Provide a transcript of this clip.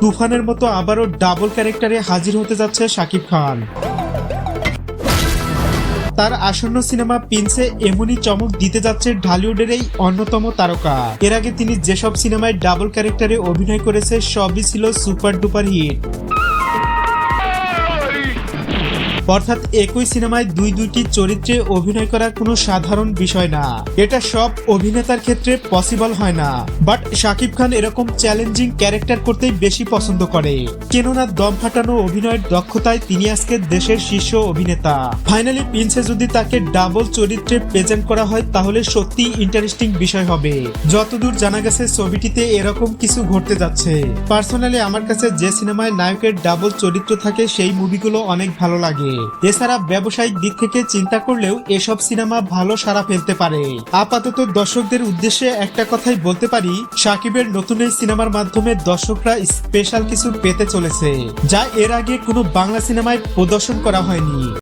তুফানের মতো আবারও ডাবল ক্যারেক্টারে হাজির হতে যাচ্ছে শাকিব খান। তার আসন্ন সিনেমা প্রিন্সে এমনই চমক দিতে যাচ্ছে ঢালিউডের এই অন্যতম তারকা। এর আগে তিনি যেসব সিনেমায় ডাবল ক্যারেক্টারে অভিনয় করেছে সবই ছিল সুপার ডুপার হিট। অর্থাৎ একই সিনেমায় দুইটি চরিত্রে অভিনয় করা কোনো সাধারণ বিষয় না। এটা সব অভিনেতার ক্ষেত্রে পসিবল হয় না। বাট শাকিব খান এরকম চ্যালেঞ্জিং ক্যারেক্টার করতেই বেশি পছন্দ করে, কেননা দম ফাটানো অভিনয়ের দক্ষতায় তিনি আজকে দেশের শীর্ষ অভিনেতা। ফাইনালি প্রিন্সে যদি তাকে ডাবল চরিত্রে প্রেজেন্ট করা হয় তাহলে সত্যি ইন্টারেস্টিং বিষয় হবে। যতদূর জানা গেছে ছবিটিতে এরকম কিছু ঘটতে যাচ্ছে। পার্সোনালি আমার কাছে যে সিনেমায় নায়কের ডাবল চরিত্র থাকে সেই মুভিগুলো অনেক ভালো লাগে। এছাড়া ব্যবসায়িক দিক থেকে চিন্তা করলেও এসব সিনেমা ভালো সাড়া ফেলতে পারে। আপাতত দর্শকদের উদ্দেশ্যে একটা কথাই বলতে পারি, শাকিবের নতুন এই সিনেমার মাধ্যমে দর্শকরা স্পেশাল কিছু পেতে চলেছে, যা এর আগে কোনো বাংলা সিনেমায় প্রদর্শন করা হয়নি।